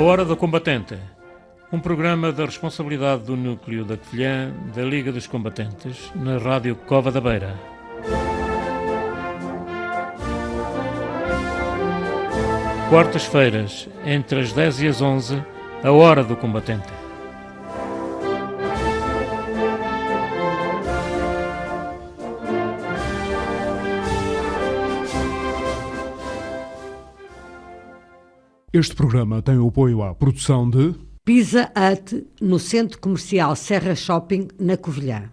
A Hora do Combatente, um programa da responsabilidade do Núcleo da Covilhã da Liga dos Combatentes, na Rádio Cova da Beira. Quartas-feiras, entre as 10 e as 11, a Hora do Combatente. Este programa tem o apoio à produção de Pizza Hut, no Centro Comercial Serra Shopping, na Covilhã.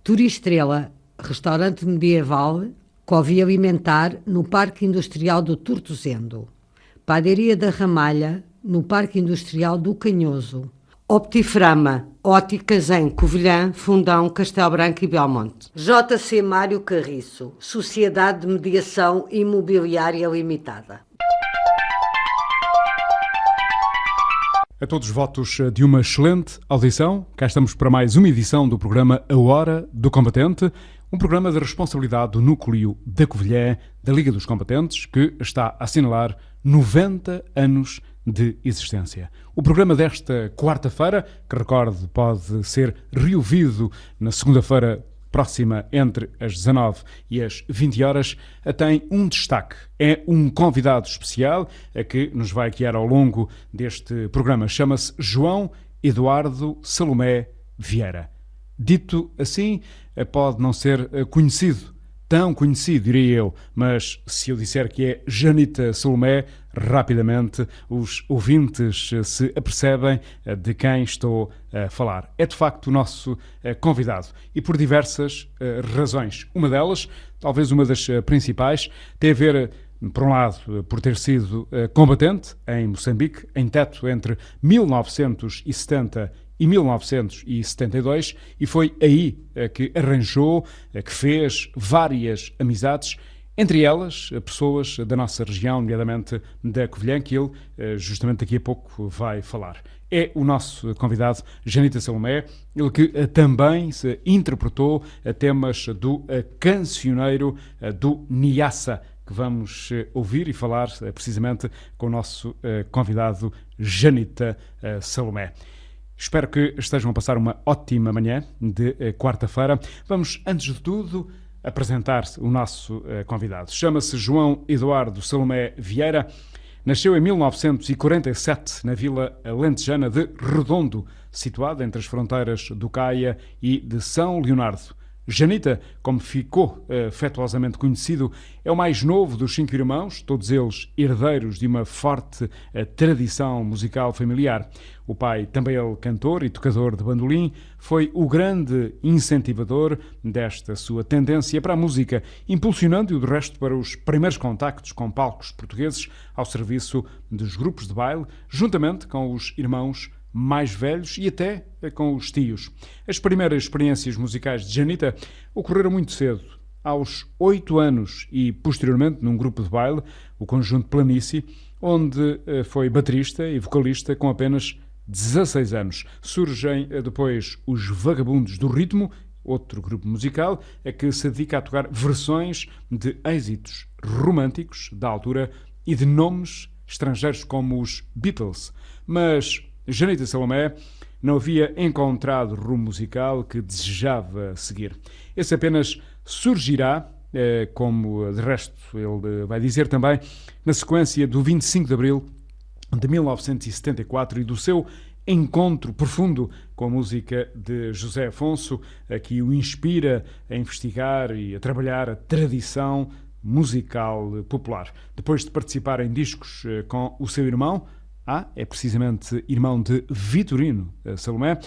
Turistrela, restaurante medieval, Covia Alimentar, no Parque Industrial do Tortozendo. Padaria da Ramalha, no Parque Industrial do Canhoso. Optiframa, óticas em Covilhã, Fundão, Castelo Branco e Belmonte. JC Mário Carriço, Sociedade de Mediação Imobiliária Limitada. A todos os votos de uma excelente audição. Cá estamos para mais uma edição do programa A Hora do Combatente, um programa de responsabilidade do Núcleo da Covilhã da Liga dos Combatentes, que está a assinalar 90 anos de existência. O programa desta quarta-feira, que recorde pode ser reouvido na segunda-feira próxima entre as 19 e as 20 horas, tem um destaque. É um convidado especial a que nos vai guiar ao longo deste programa. Chama-se João Eduardo Salomé Vieira. Dito assim, pode não ser conhecido, tão conhecido, diria eu, mas se eu disser que é Janita Salomé, rapidamente os ouvintes se apercebem de quem estou a falar. É de facto o nosso convidado e por diversas razões. Uma delas, talvez uma das principais, tem a ver, por um lado, por ter sido combatente em Moçambique, em Teto, entre 1970 e 1972, e foi aí que arranjou, que fez várias amizades, entre elas pessoas da nossa região, nomeadamente da Covilhã, que ele justamente daqui a pouco vai falar. É o nosso convidado, Janita Salomé, ele que também se interpretou temas do cancioneiro do Niassa, que vamos ouvir e falar precisamente com o nosso convidado, Janita Salomé. Espero que estejam a passar uma ótima manhã de quarta-feira. Vamos, antes de tudo, apresentar-se o nosso convidado. Chama-se João Eduardo Salomé Vieira. Nasceu em 1947 na vila alentejana de Redondo, situada entre as fronteiras do Caia e de São Leonardo. Janita, como ficou afetuosamente conhecido, é o mais novo dos 5 irmãos, todos eles herdeiros de uma forte tradição musical familiar. O pai, também ele cantor e tocador de bandolim, foi o grande incentivador desta sua tendência para a música, impulsionando-o, de resto, para os primeiros contactos com palcos portugueses ao serviço dos grupos de baile, juntamente com os irmãos mais velhos e até com os tios. As primeiras experiências musicais de Janita ocorreram muito cedo, aos 8 anos e posteriormente num grupo de baile, o Conjunto Planície, onde foi baterista e vocalista com apenas 16 anos. Surgem depois os Vagabundos do Ritmo, outro grupo musical, que se dedica a tocar versões de êxitos românticos da altura e de nomes estrangeiros como os Beatles. Mas Janita Salomé não havia encontrado o rumo musical que desejava seguir. Esse apenas surgirá, como de resto ele vai dizer também, na sequência do 25 de Abril de 1974 e do seu encontro profundo com a música de José Afonso, que o inspira a investigar e a trabalhar a tradição musical popular. Depois de participar em discos com o seu irmão, é precisamente irmão de Vitorino Salomé,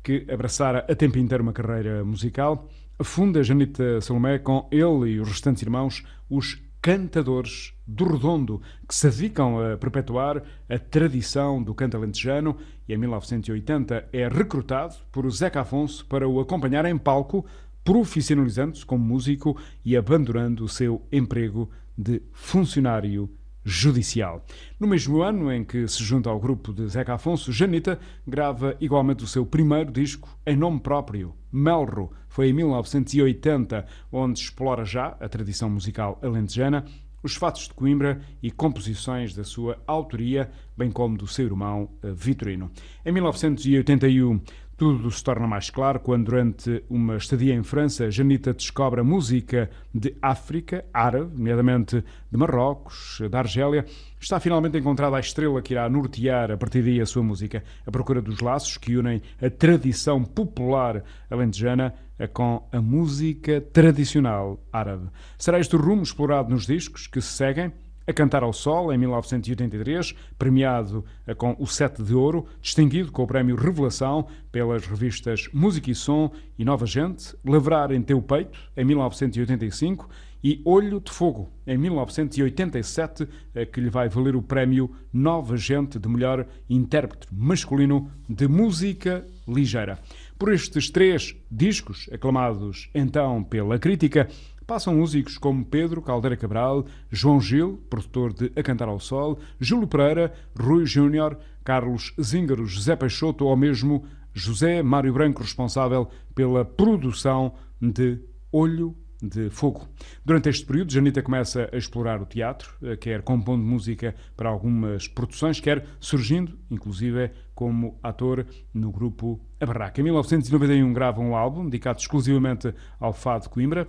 que abraçara a tempo inteiro uma carreira musical, funda Janita Salomé com ele e os restantes irmãos os Cantadores do Redondo, que se dedicam a perpetuar a tradição do canto alentejano, e em 1980 é recrutado por Zeca Afonso para o acompanhar em palco, profissionalizando-se como músico e abandonando o seu emprego de funcionário judicial. No mesmo ano em que se junta ao grupo de Zeca Afonso, Janita grava igualmente o seu primeiro disco em nome próprio, Melro. Foi em 1980, onde explora já a tradição musical alentejana, os fatos de Coimbra e composições da sua autoria, bem como do seu irmão Vitorino. Em 1981, tudo se torna mais claro quando, durante uma estadia em França, Janita descobre a música de África, árabe, nomeadamente de Marrocos, da Argélia. Está finalmente encontrada a estrela que irá nortear a partir daí a sua música, à procura dos laços que unem a tradição popular alentejana com a música tradicional árabe. Será este o rumo explorado nos discos que se seguem. A Cantar ao Sol, em 1983, premiado com o Sete de Ouro, distinguido com o prémio Revelação pelas revistas Música e Som e Nova Gente, Lavrar em Teu Peito, em 1985, e Olho de Fogo, em 1987, que lhe vai valer o prémio Nova Gente de melhor intérprete masculino de música ligeira. Por estes 3 discos, aclamados então pela crítica, passam músicos como Pedro Caldeira Cabral, João Gil, produtor de A Cantar ao Sol, Júlio Pereira, Rui Júnior, Carlos Zíngaro, José Peixoto ou mesmo José Mário Branco, responsável pela produção de Olho de Fogo. Durante este período, Janita começa a explorar o teatro, quer compondo música para algumas produções, quer surgindo, inclusive, como ator no grupo A Barraca. Em 1991 grava um álbum dedicado exclusivamente ao fado de Coimbra,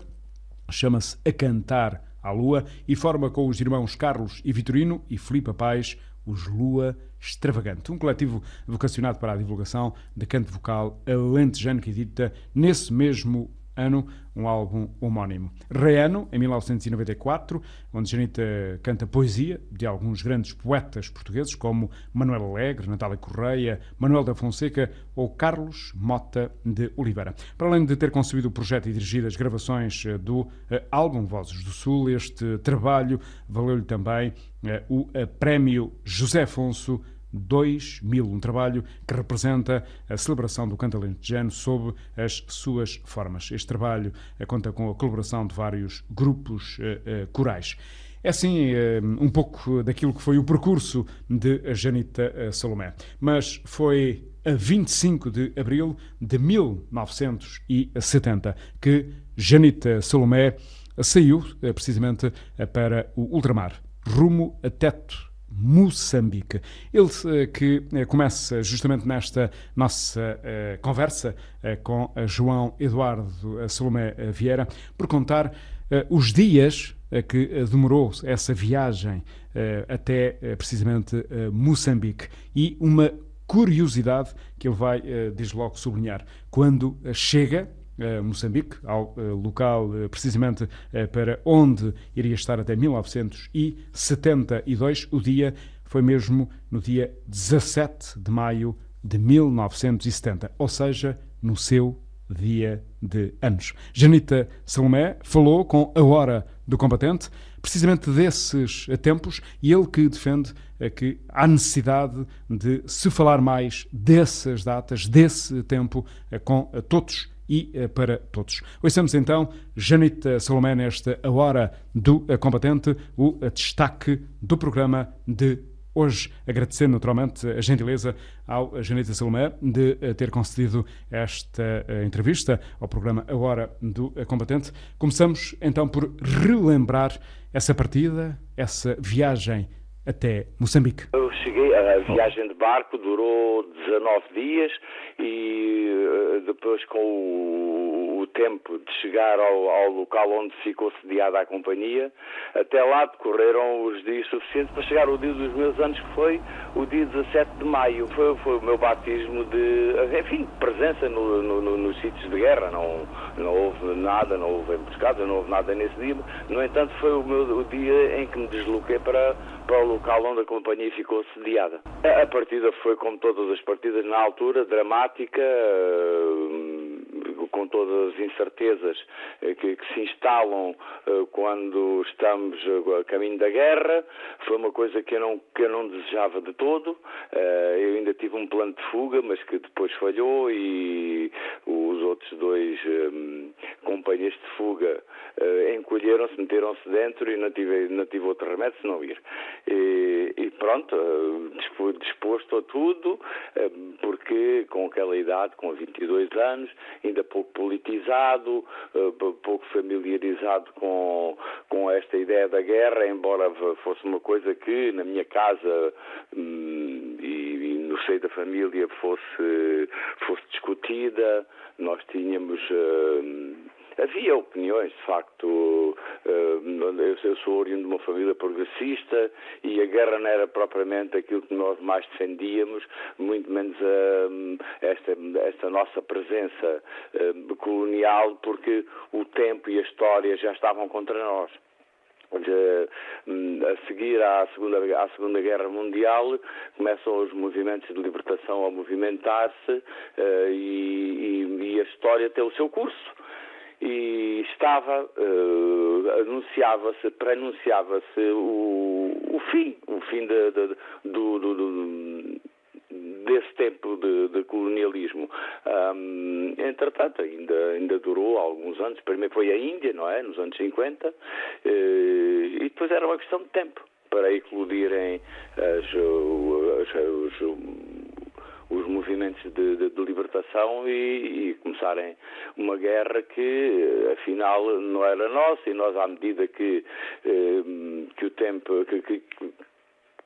chama-se A Cantar à Lua e forma com os irmãos Carlos e Vitorino e Filipe Pais os Lua Extravagante, um coletivo vocacionado para a divulgação de canto vocal alentejano que edita nesse mesmo ano um álbum homónimo. Reano, em 1994, onde Janita canta poesia de alguns grandes poetas portugueses como Manuel Alegre, Natália Correia, Manuel da Fonseca ou Carlos Mota de Oliveira. Para além de ter concebido o projeto e dirigido as gravações do álbum Vozes do Sul, este trabalho valeu-lhe também o prémio José Afonso 2000, um trabalho que representa a celebração do canto alentejano sob as suas formas. Este trabalho conta com a colaboração de vários grupos corais. É assim um pouco daquilo que foi o percurso de Janita Salomé. Mas foi a 25 de abril de 1970 que Janita Salomé saiu precisamente para o ultramar, rumo a Teto, Moçambique. Ele que começa justamente nesta nossa conversa com João Eduardo Salomé Vieira por contar os dias que demorou essa viagem até precisamente Moçambique e uma curiosidade que ele vai desde logo sublinhar. Quando chega Moçambique, ao local precisamente para onde iria estar até 1972, o dia foi mesmo no dia 17 de maio de 1970, ou seja, no seu dia de anos. Janita Salomé falou com a Hora do Combatente, precisamente desses tempos, e ele que defende que há necessidade de se falar mais dessas datas, desse tempo, com todos e para todos. Ouçamos então Janita Salomé nesta A Hora do Combatente, o destaque do programa de hoje, agradecendo naturalmente a gentileza ao Janita Salomé de ter concedido esta entrevista ao programa A Hora do Combatente. Começamos então por relembrar essa partida, essa viagem até Moçambique. Eu cheguei, a viagem de barco durou 19 dias e depois com o tempo de chegar ao local onde ficou sediada a companhia, até lá decorreram os dias suficientes para chegar ao dia dos meus anos, que foi o dia 17 de maio. Foi o meu batismo de presença nos sítios de guerra. Não houve nada, não houve emboscadas, não houve nada nesse dia. No entanto, foi o dia em que me desloquei para o local onde a companhia ficou sediada. A partida foi, como todas as partidas na altura, dramática, com todas as incertezas que se instalam quando estamos a caminho da guerra. Foi uma coisa que eu não desejava de todo. Eu ainda tive um plano de fuga, mas que depois falhou, e os outros dois companhias de fuga encolheram-se, meteram-se dentro e não tive outro remédio se não ir. E pronto, disposto a tudo, porque com aquela idade, com 22 anos, ainda pouco politizado, pouco familiarizado com esta ideia da guerra, embora fosse uma coisa que na minha casa e no seio da família fosse discutida. Nós tínhamos... havia opiniões, de facto. Eu sou oriundo de uma família progressista e a guerra não era propriamente aquilo que nós mais defendíamos, muito menos esta nossa presença colonial, porque o tempo e a história já estavam contra nós. A seguir à Segunda Guerra Mundial começam os movimentos de libertação a movimentar-se e a história tem o seu curso. E preanunciava-se o fim desse tempo de colonialismo. Entretanto, ainda durou alguns anos. Primeiro foi a Índia, não é? Nos anos 50, e depois era uma questão de tempo para eclodirem os movimentos de libertação e começarem uma guerra que afinal não era nossa, e nós, à medida que o tempo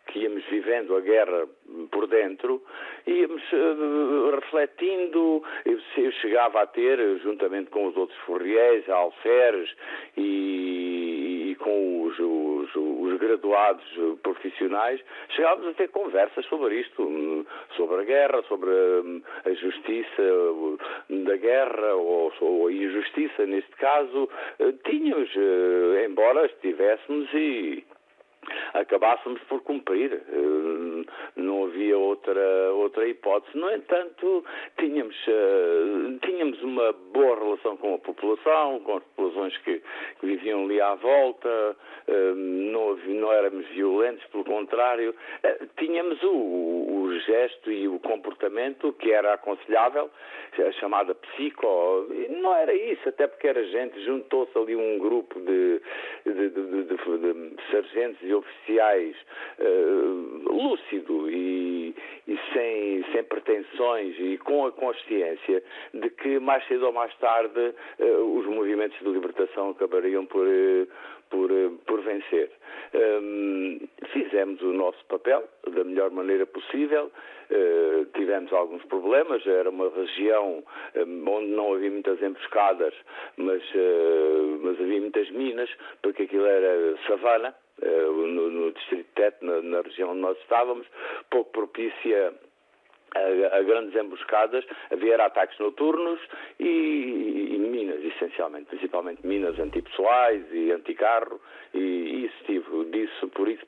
que íamos vivendo a guerra por dentro, íamos refletindo. Eu chegava a ter, juntamente com os outros furriéis, alferes e com os graduados profissionais, chegávamos a ter conversas sobre isto, sobre a guerra, sobre a justiça da guerra, ou a injustiça neste caso. Tínhamos, embora estivéssemos e acabássemos por cumprir, não havia outra hipótese. No entanto, tínhamos uma boa relação com a população, com as populações que viviam ali à volta, não éramos violentos, pelo contrário, tínhamos o gesto e o comportamento que era aconselhável, a chamada psico. Não era isso, até porque era gente, juntou-se ali um grupo de sargentos e oficiais lúcido e sem pretensões, e com a consciência de que mais cedo ou mais tarde os movimentos de libertação acabariam por vencer. Fizemos o nosso papel da melhor maneira possível. Tivemos alguns problemas. Era uma região onde não havia muitas emboscadas, mas havia muitas minas, porque aquilo era savana, no distrito de Tete, na região onde nós estávamos, pouco propícia a grandes emboscadas. Havia ataques noturnos e minas, essencialmente, principalmente minas antipessoais e anticarro, e por isso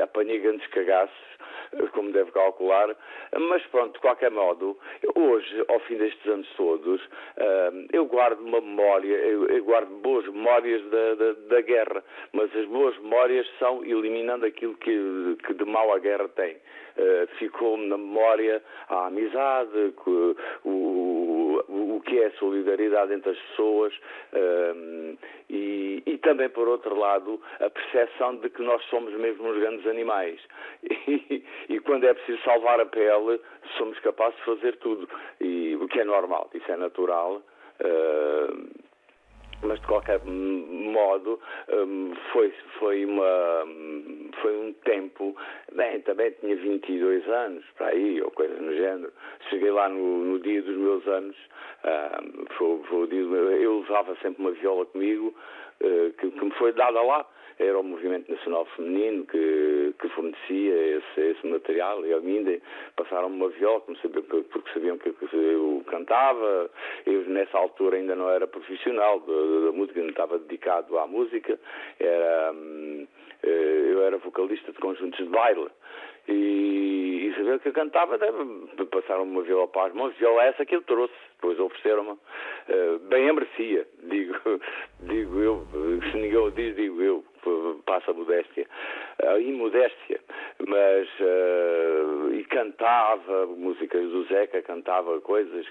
apanhei grandes cagaços, como deve calcular. Mas pronto, de qualquer modo, hoje, ao fim destes anos todos, eu guardo uma memória, eu guardo boas memórias da guerra, mas as boas memórias são eliminando aquilo que de mau a guerra tem. Ficou-me na memória a amizade, o que é a solidariedade entre as pessoas, e também, por outro lado, a percepção de que nós somos mesmo uns grandes animais. E quando é preciso salvar a pele, somos capazes de fazer tudo. E o que é normal, isso é natural. Mas de qualquer modo foi um tempo. Bem, também tinha 22 anos, para aí, ou coisa no género. Cheguei lá no dia dos meus anos. Foi o dia eu levava sempre uma viola comigo, que me foi dada lá. Era o Movimento Nacional Feminino que fornecia esse material, e ainda passaram uma viola, porque sabiam que eu cantava. Eu, nessa altura, ainda não era profissional da música, não estava dedicado à música. Eu era vocalista de conjuntos de baile. E saber que eu cantava, passaram uma viola para as mãos, viola essa que eu trouxe, depois ofereceram-me, bem a merecia, digo eu, se ninguém o diz, digo eu, passa a modéstia, a imodéstia, mas e cantava músicas do Zeca, cantava coisas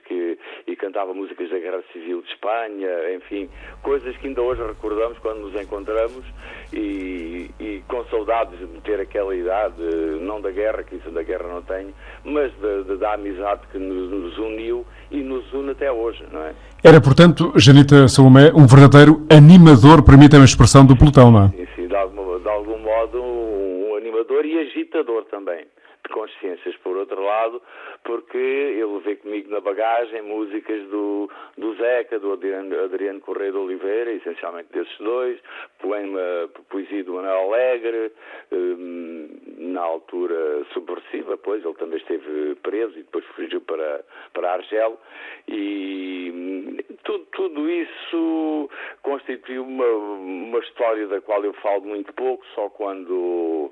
e cantava músicas da Guerra Civil de Espanha, enfim, coisas que ainda hoje recordamos quando nos encontramos e com saudades de ter aquela idade, não da guerra, que isso da guerra não tenho, mas da amizade que nos uniu e nos une até hoje, não é? Era, portanto, Janita Salomé, um verdadeiro animador, permitam a expressão, do pelotão, não é? Sim, de algum modo um animador e agitador também, de consciências, por outro lado, porque eu levei comigo na bagagem músicas do Zeca, do Adriano Correia de Oliveira, essencialmente desses dois, poesia do Manuel Alegre, na altura subversiva, pois ele também esteve preso e depois fugiu para Argel, e tudo isso constituiu uma história da qual eu falo muito pouco, só quando...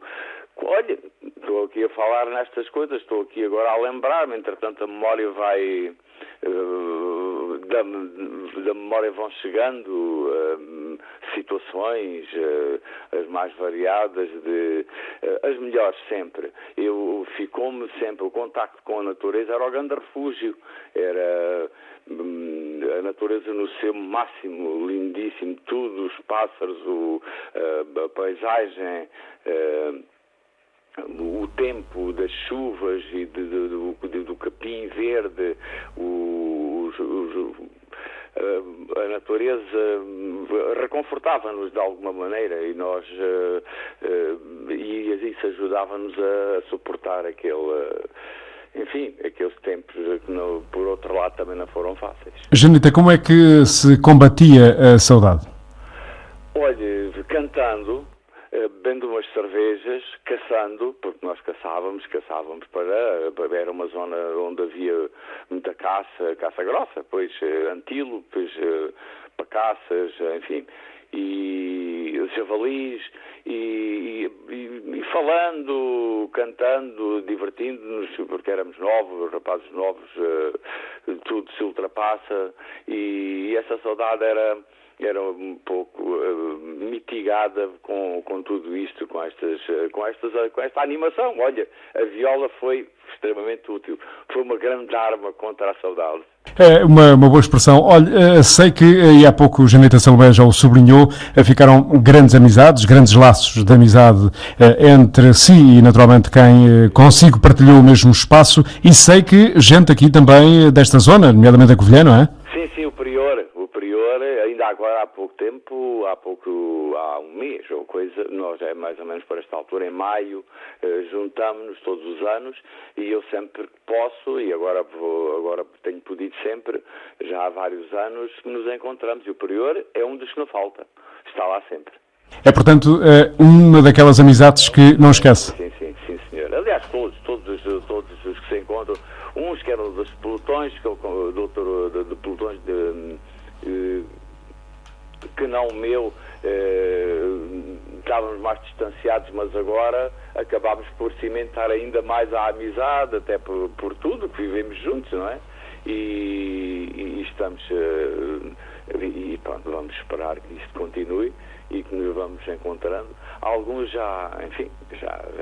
Olha, estou aqui a falar nestas coisas, estou aqui agora a lembrar-me, entretanto a memória vai... da memória vão chegando situações, as mais variadas, as melhores sempre. Ficou-me sempre, o contacto com a natureza era o grande refúgio, era a natureza no seu máximo, lindíssimo, tudo, os pássaros, a paisagem, o tempo das chuvas e do capim verde, a natureza reconfortava-nos de alguma maneira e nós e isso ajudava-nos a suportar aqueles tempos que por outro lado também não foram fáceis. Janita, como é que se combatia a saudade? Olha, cantando, bebendo umas cervejas, caçando, porque nós caçávamos era uma zona onde havia muita caça grossa, pois antílopes, pacaças, enfim, e javalis, e falando, cantando, divertindo-nos, porque éramos novos, rapazes novos, tudo se ultrapassa, e essa saudade era um pouco mitigada com tudo isto, com esta animação. Olha, a viola foi extremamente útil. Foi uma grande arma contra a saudade. É uma boa expressão. Olha, sei que, e há pouco o Janita Salomé já o sublinhou, ficaram grandes amizades, grandes laços de amizade entre si e, naturalmente, quem consigo partilhou o mesmo espaço, e sei que gente aqui também desta zona, nomeadamente a Covilhã, não é? Sim, o Prior, ainda agora há pouco tempo, há um mês ou coisa, nós é mais ou menos para esta altura, em maio, juntamos-nos todos os anos e eu sempre que posso, e agora tenho podido sempre, já há vários anos, que nos encontramos, e o Prior é um dos que não falta, está lá sempre. É, portanto, uma daquelas amizades que não esquece. Sim, senhor. Aliás, todos os que se encontram, uns que eram dos pelotões, que eu, doutor de pelotões que não o meu, estávamos mais distanciados, mas agora acabámos por cimentar ainda mais a amizade, até por tudo que vivemos juntos, não é? E estamos e pronto, vamos esperar que isto continue e que nos vamos encontrando. Alguns já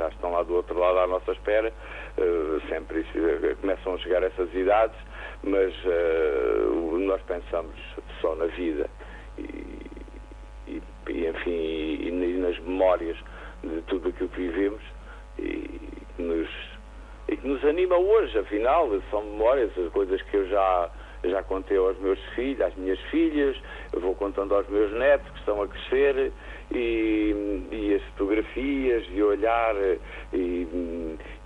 estão lá do outro lado à nossa espera, sempre começam a chegar essas idades, mas nós pensamos só na vida e nas memórias de tudo aquilo que vivemos e que nos anima hoje. Afinal, são memórias, as coisas que eu já contei aos meus filhos, às minhas filhas, eu vou contando aos meus netos que estão a crescer, e as fotografias, e olhar e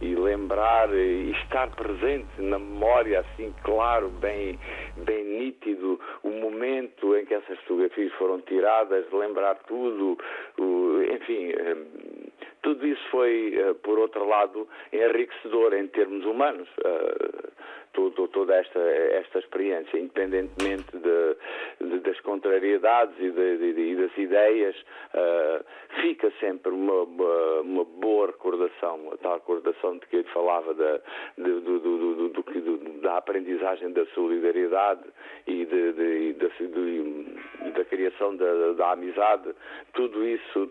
lembrar e estar presente na memória, assim claro, bem nítido, o momento em que essas fotografias foram tiradas, lembrar tudo, enfim, tudo isso foi, por outro lado, enriquecedor em termos humanos. Toda esta experiência, independentemente das contrariedades e das ideias, fica sempre uma boa recordação, a tal recordação de que ele falava da aprendizagem da solidariedade e da criação da amizade. Tudo isso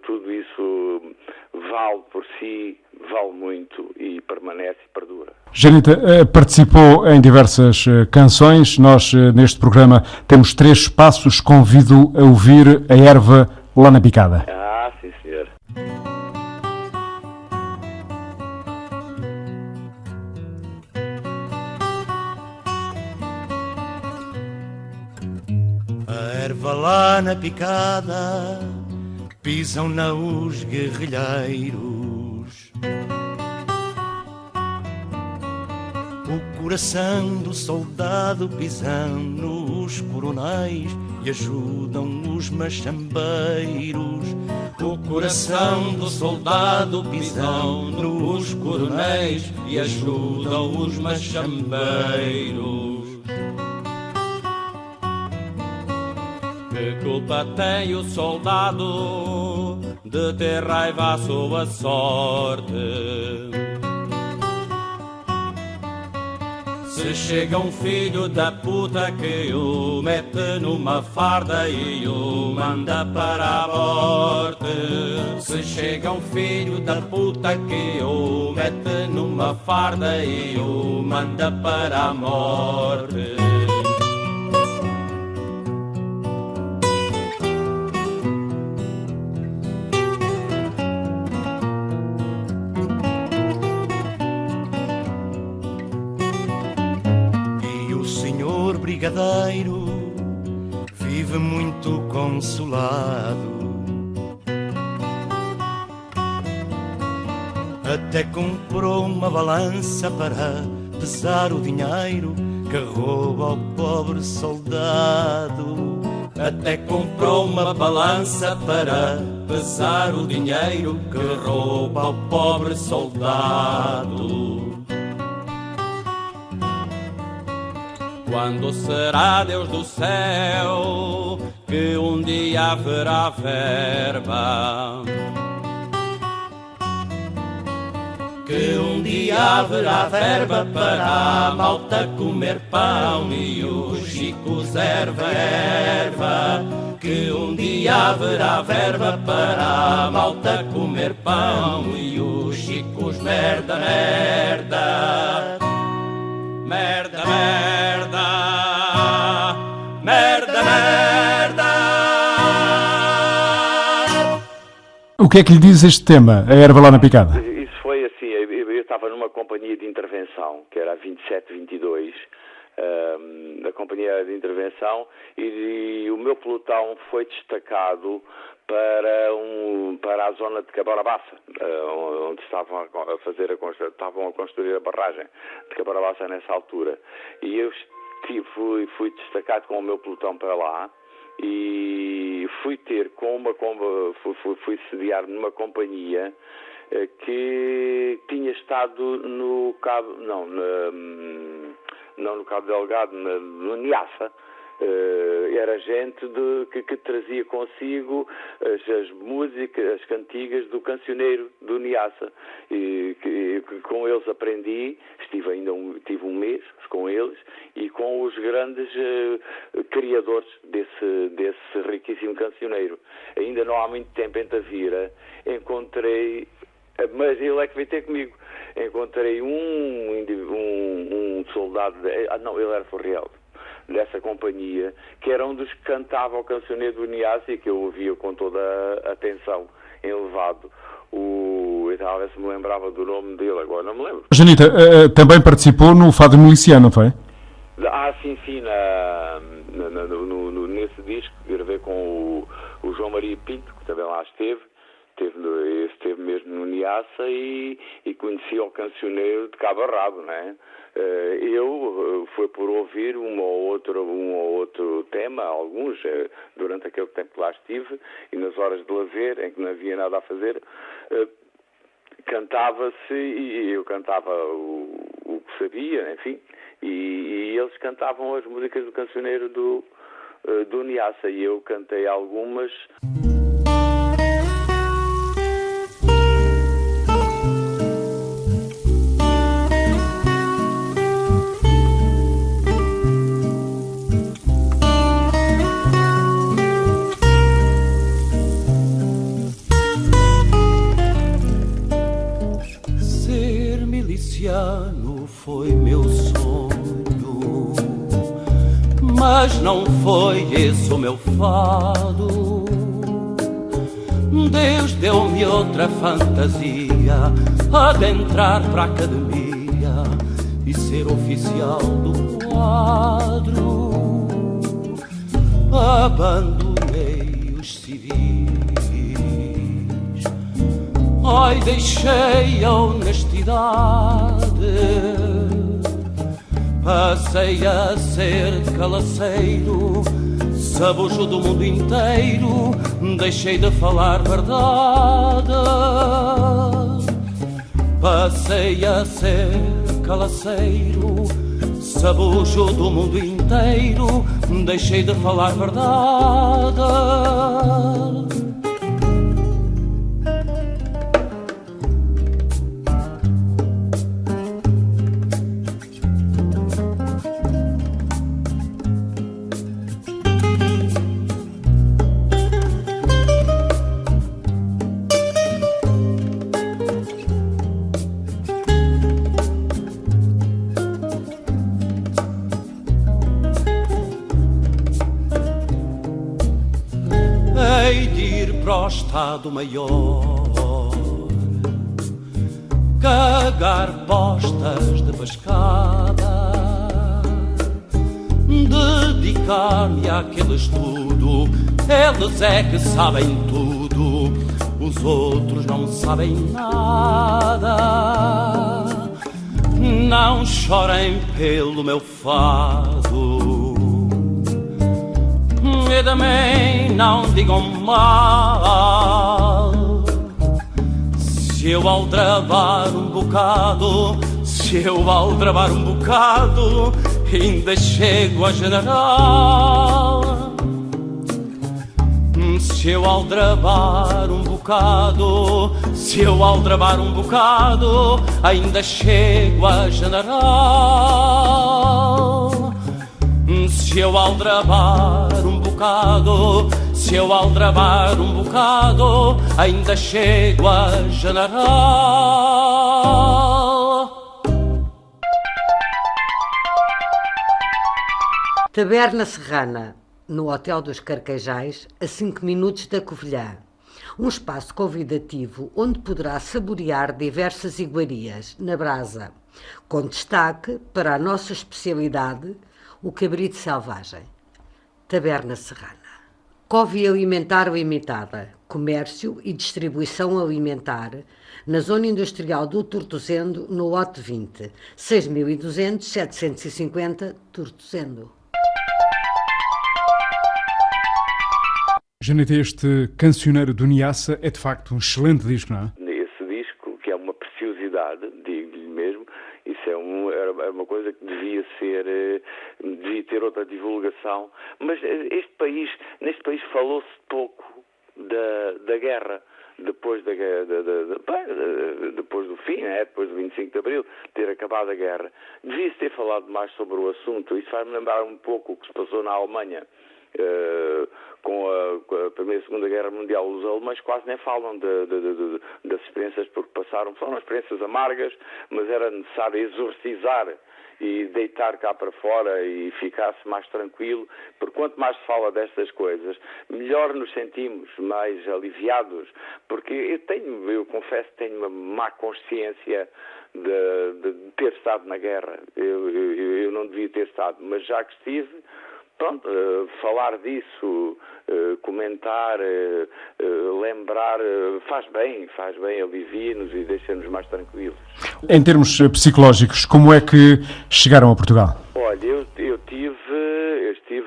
vale por si, vale muito e permanece e perdura. Janita, participou em diversas canções. Nós, neste programa, temos 3 espaços. Convido a ouvir a erva lá na picada. Ah, sim, senhor. A erva lá na picada pisam-na os guerrilheiros. O coração do soldado pisam nos coronais e ajudam os machambeiros. O coração do soldado pisam nos coronéis e ajudam os machambeiros. Que culpa tem o soldado de ter raiva à sua sorte? Se chega um filho da puta que o mete numa farda e o manda para a morte. Se chega um filho da puta que o mete numa farda e o manda para a morte. Brigadeiro vive muito consolado, até comprou uma balança para pesar o dinheiro que rouba ao pobre soldado. Até comprou uma balança para pesar o dinheiro que rouba ao pobre soldado. Quando será Deus do céu que um dia haverá verba? Que um dia haverá verba para a malta comer pão e os chicos erva. Que um dia haverá verba para a malta comer pão e os chicos merda. Merda, merda, merda, merda. O que é que lhe diz este tema, a erva lá na picada? Isso foi assim, eu estava numa companhia de intervenção, que era a 2722, da companhia de intervenção, e o meu pelotão foi destacado para a zona de Cabarabaça, onde estavam a construir a barragem de Cabarabaça nessa altura. E eu fui destacado com o meu pelotão para lá e fui sediar numa companhia que tinha estado no Cabo, não no Cabo Delgado, no Niassa. Era gente que trazia consigo as músicas, as cantigas do cancioneiro do Niassa, e que com eles aprendi. Tive um mês com eles e com os grandes criadores desse riquíssimo cancioneiro. Ainda não há muito tempo em Tavira encontrei, mas ele é que veio ter comigo, encontrei um soldado, ele era forreal dessa companhia, que era um dos que cantava o cancioneiro do Niassa e que eu ouvia com toda a atenção, elevado. Eu estava a ver se me lembrava do nome dele, agora não me lembro. Janita, também participou no Fado Miliciano, não foi? Sim, nesse disco gravei com o João Maria Pinto, que também lá esteve mesmo no Niassa e conhecia o cancioneiro de cabo a rabo, não é? Foi por ouvir um ou outro tema, alguns, durante aquele tempo que lá estive, e nas horas de lazer, em que não havia nada a fazer, cantava-se, e eu cantava o que sabia, enfim, e eles cantavam as músicas do cancioneiro do Niassa, e eu cantei algumas. foi meu sonho, mas não foi esse o meu fado. Deus deu-me outra fantasia, adentrar para a academia e ser oficial do quadro. Abandonei os civis, ai, deixei a honestidade, passei a ser calaceiro, sabujo do mundo inteiro, deixei de falar verdade. Passei a ser calaceiro, sabujo do mundo inteiro, deixei de falar verdade. Estado maior, cagar postas de pescada, dedicar-me àquele estudo. Eles é que sabem tudo, os outros não sabem nada. Não chorem pelo meu fado e também não digam mal. Se eu aldrabar um bocado, se eu aldrabar um bocado, ainda chego a general. Se eu aldrabar um bocado, se eu aldrabar um bocado, ainda chego a general. Se eu aldrabar um bocado, se eu aldrabar um bocado, ainda chego a general. Taberna Serrana, no Hotel dos Carquejais, a 5 minutos da Covilhã. Um espaço convidativo onde poderá saborear diversas iguarias na brasa, com destaque para a nossa especialidade, o cabrito selvagem. Taberna Serrana. Covia Alimentar Limitada, comércio e distribuição alimentar, na zona industrial do Tortozendo, no lote 20, 6200-750 Tortozendo. Janete, este Cancioneiro do Niassa é de facto um excelente disco, não é? Esse disco, que é uma preciosidade, digo-lhe mesmo, isso é uma coisa que devia ter outra divulgação, mas neste país falou-se pouco da guerra, depois depois do fim, depois do 25 de Abril, ter acabado a guerra. Devia-se ter falado mais sobre o assunto. Isso faz-me lembrar um pouco o que se passou na Alemanha, com a Primeira e Segunda Guerra Mundial. Os alemães quase nem falam das experiências porque passaram. Foram experiências amargas, mas era necessário exorcizar e deitar cá para fora e ficar-se mais tranquilo, porque quanto mais se fala destas coisas, melhor nos sentimos, mais aliviados, porque eu confesso que tenho uma má consciência de ter estado na guerra. Eu não devia ter estado, mas já que estive, pronto, falar disso, comentar, lembrar, faz bem, alivia-nos e deixa-nos mais tranquilos. Em termos psicológicos, como é que chegaram a Portugal? Olha, eu estive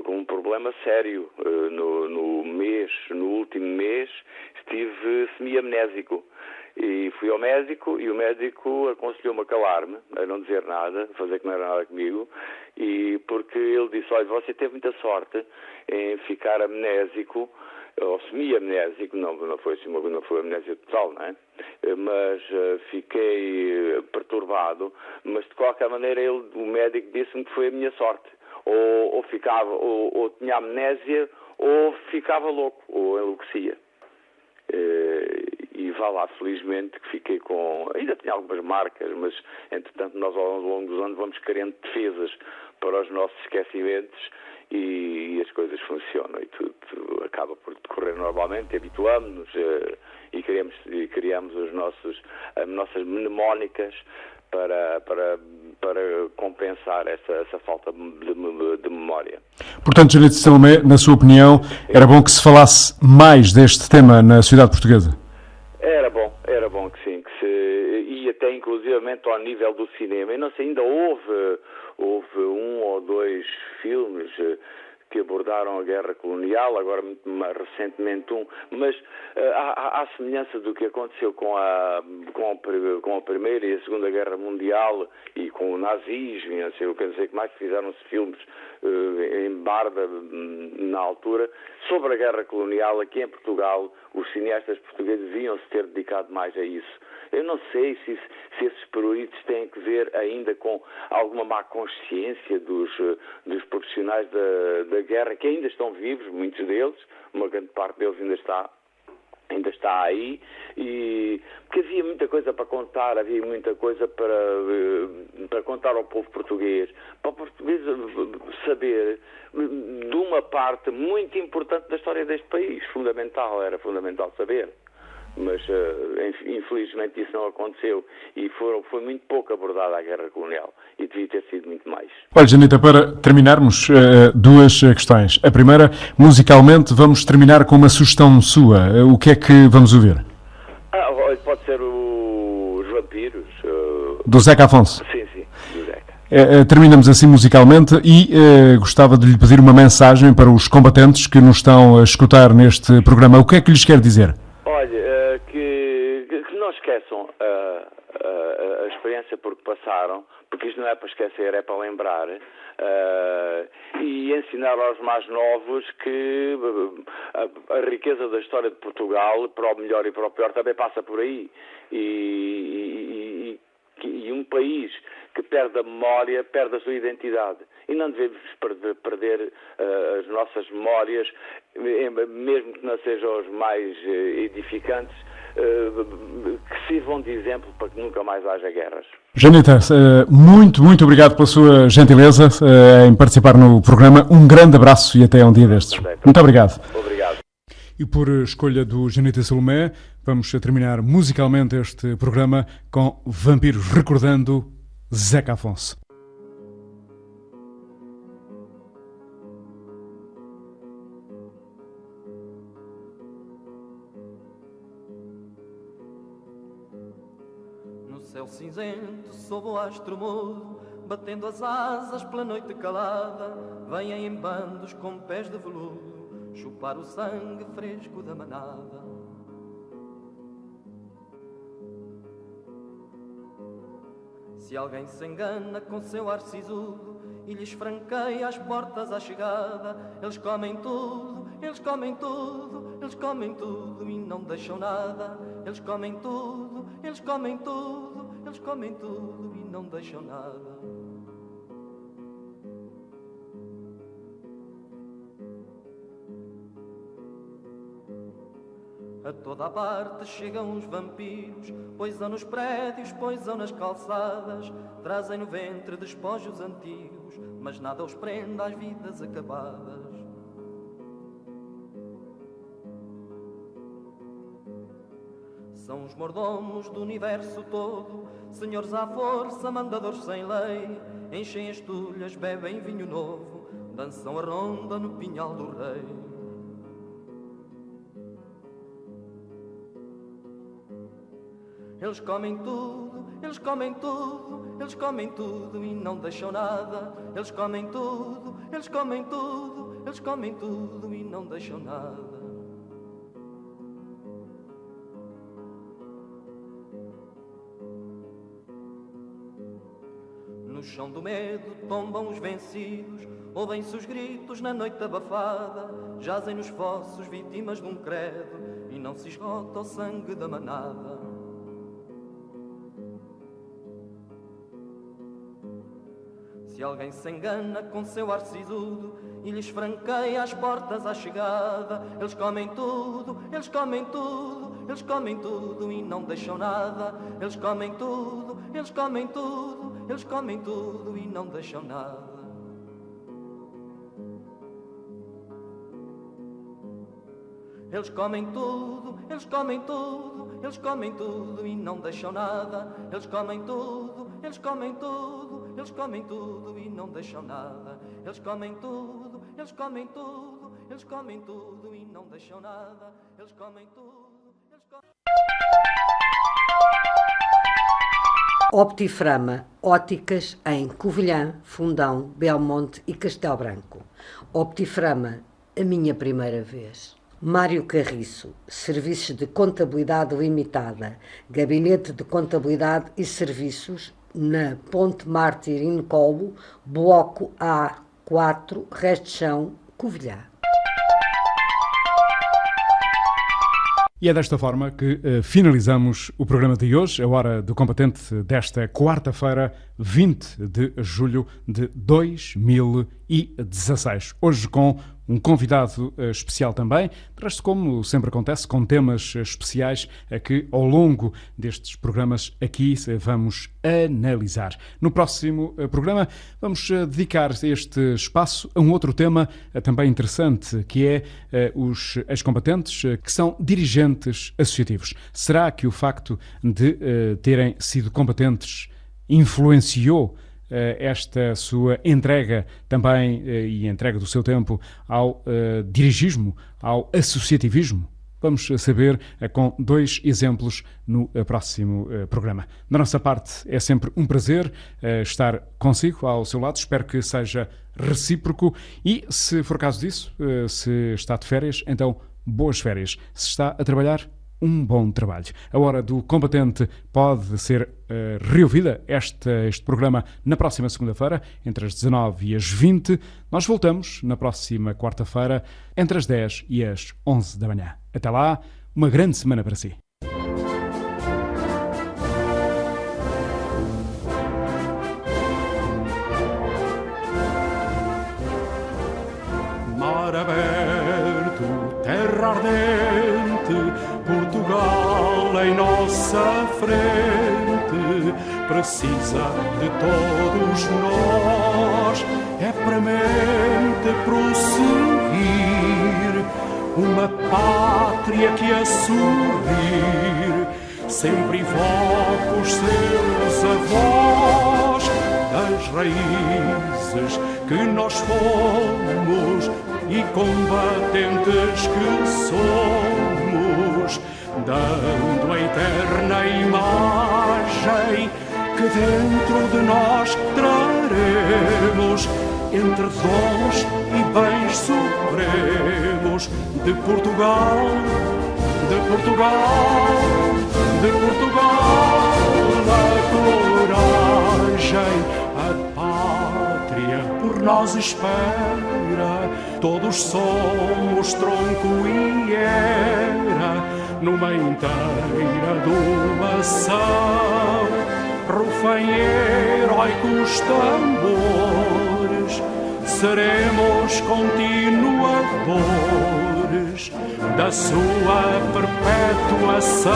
com um problema sério. No último mês, estive semi-amnésico. E fui ao médico e o médico aconselhou-me a calar-me, a não dizer nada, a fazer que não era nada comigo, e porque ele disse, olha, você teve muita sorte em ficar amnésico, ou semi-amnésico, não foi amnésia total, não é? Mas fiquei perturbado, mas de qualquer maneira o médico disse-me que foi a minha sorte, ou tinha amnésia, ou ficava louco, ou enlouquecia. e vá lá, felizmente, que fiquei com... Ainda tenho algumas marcas, mas, entretanto, nós ao longo dos anos vamos criando defesas para os nossos esquecimentos e as coisas funcionam e tudo acaba por decorrer normalmente, habituamos-nos e criamos as nossas mnemónicas para compensar essa falta de memória. Portanto, Janita Salomé, na sua opinião, era bom que se falasse mais deste tema na sociedade portuguesa? Era bom que sim, e até inclusivamente ao nível do cinema. E não sei, ainda houve um ou dois filmes que abordaram a guerra colonial, agora mais recentemente mas à semelhança do que aconteceu com a Primeira e a Segunda Guerra Mundial e com o nazismo, e não sei o que mais, fizeram-se filmes em Barda na altura, sobre a guerra colonial aqui em Portugal. Os cineastas portugueses deviam-se ter dedicado mais a isso. Eu não sei se esses períodos têm que ver ainda com alguma má consciência dos profissionais da guerra, que ainda estão vivos, muitos deles, uma grande parte deles ainda está aí, e porque havia muita coisa para contar, havia muita coisa para contar ao povo português, para o português saber de uma parte muito importante da história deste país. Era fundamental saber. Mas, infelizmente, isso não aconteceu e foi muito pouco abordada a guerra colonial e devia ter sido muito mais. Olha, Janita, para terminarmos, duas questões. A primeira, musicalmente, vamos terminar com uma sugestão sua. O que é que vamos ouvir? Pode ser os Vampiros. Do Zeca Afonso? Sim, do Zeca. Terminamos assim musicalmente e gostava de lhe pedir uma mensagem para os combatentes que nos estão a escutar neste programa. O que é que lhes quer dizer? Olha, que não esqueçam a experiência por que passaram, porque isto não é para esquecer, é para lembrar, e ensinar aos mais novos que a riqueza da história de Portugal, para o melhor e para o pior, também passa por aí. E um país que perde a memória, perde a sua identidade. E não devemos perder as nossas memórias, mesmo que não sejam os mais edificantes, que sirvam de exemplo para que nunca mais haja guerras. Janita, muito obrigado pela sua gentileza em participar no programa. Um grande abraço e até um dia destes. Muito obrigado. Obrigado. E por escolha do Janita Salomé, vamos terminar musicalmente este programa com Vampiros, recordando Zeca Afonso. No céu cinzento, sob o astro mudo, batendo as asas pela noite calada, vêm em bandos com pés de veludo chupar o sangue fresco da manada. Se alguém se engana com seu ar sisudo e lhes franqueia as portas à chegada, eles comem tudo, eles comem tudo, eles comem tudo e não deixam nada. Eles comem tudo, eles comem tudo, eles comem tudo e não deixam nada. A toda a parte chegam os vampiros, poisam nos prédios, poisam nas calçadas, trazem no ventre despojos antigos, mas nada os prende às vidas acabadas. São os mordomos do universo todo, senhores à força, mandadores sem lei, enchem as tulhas, bebem vinho novo, dançam a ronda no pinhal do rei. Eles comem tudo, eles comem tudo, eles comem tudo e não deixam nada. Eles comem tudo, eles comem tudo, eles comem tudo e não deixam nada. No chão do medo tombam os vencidos, ouvem-se os gritos na noite abafada, jazem nos fossos vítimas de um credo e não se esgota o sangue da manada. Se Se alguém se engana com seu ar sisudo e lhes franqueia as portas à chegada, eles comem tudo, eles comem tudo, eles comem tudo e não deixam nada. Eles comem tudo, eles comem tudo, eles comem tudo e não deixam nada. Eles comem tudo, eles comem tudo, eles comem tudo e não deixam nada. Eles comem tudo, eles comem tudo, eles comem tudo e não deixam nada. Eles comem tudo, eles comem tudo, eles comem tudo e não deixam nada. Eles comem tudo, eles comem... Optiframa, óticas em Covilhã, Fundão, Belmonte e Castelo Branco. Optiframa, a minha primeira vez. Mário Carriço, Serviços de Contabilidade Limitada, Gabinete de Contabilidade e Serviços, na Ponte Mártir Incolo, Bloco A4, Resto de Chão, Covilhã. E é desta forma que finalizamos o programa de hoje, a Hora do Combatente desta quarta-feira, 20 de julho de 2016. Hoje com um convidado especial também, de resto, como sempre acontece, com temas especiais que ao longo destes programas aqui vamos analisar. No próximo programa vamos dedicar este espaço a um outro tema também interessante, que é os ex-combatentes que são dirigentes associativos. Será que o facto de terem sido combatentes influenciou esta sua entrega também e entrega do seu tempo ao dirigismo, ao associativismo? Vamos saber com 2 exemplos no próximo programa. Da nossa parte é sempre um prazer estar consigo, ao seu lado. Espero que seja recíproco e, se for caso disso, se está de férias, então boas férias. Se está a trabalhar, um bom trabalho. A Hora do Combatente pode ser reouvida, este programa, na próxima segunda-feira, entre as 19 e as 20. Nós voltamos na próxima quarta-feira, entre as 10 e as 11 da manhã. Até lá, uma grande semana para si. Mar aberto, terra ardente, Portugal em nossa frente, precisa de todos nós, é premente prosseguir, uma pátria que a sorrir, sempre invoca os seus avós, das raízes que nós fomos e combatentes que somos, dando a eterna imagem que dentro de nós traremos, entre dons e bens supremos, de Portugal, de Portugal, de Portugal, a coragem, a pátria por nós espera. Todos somos tronco e era, numa inteira doação, rufem heróicos tambores, seremos continuadores da sua perpetuação.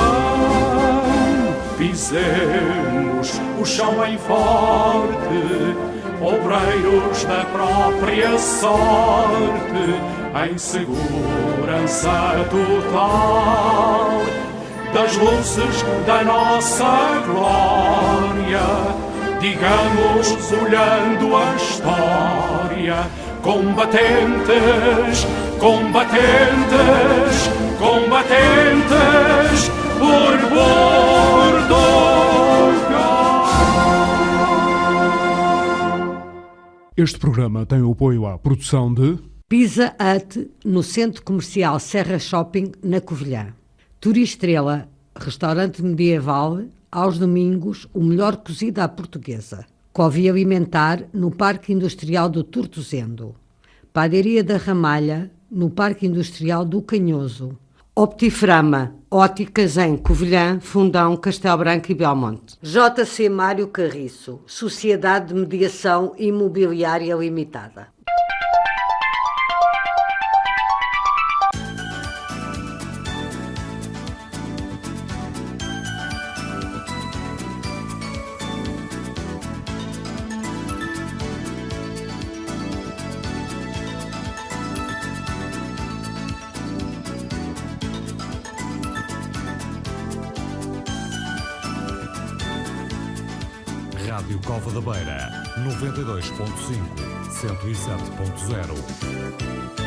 Pisemos o chão bem forte, obreiros da própria sorte, em segurança total das luzes da nossa glória. Digamos, olhando a história, combatentes, combatentes, combatentes por Portugal. Este programa tem o apoio à produção de Pizza Hut, no Centro Comercial Serra Shopping, na Covilhã. Turistrela, restaurante medieval, aos domingos, o melhor cozido à portuguesa. Covia Alimentar, no Parque Industrial do Tortozendo. Padaria da Ramalha, no Parque Industrial do Canhoso. Optiframa, óticas em Covilhã, Fundão, Castelo Branco e Belmonte. JC Mário Carriço, Sociedade de Mediação Imobiliária Limitada. Rádio Cova da Beira, 92.5, 107.0.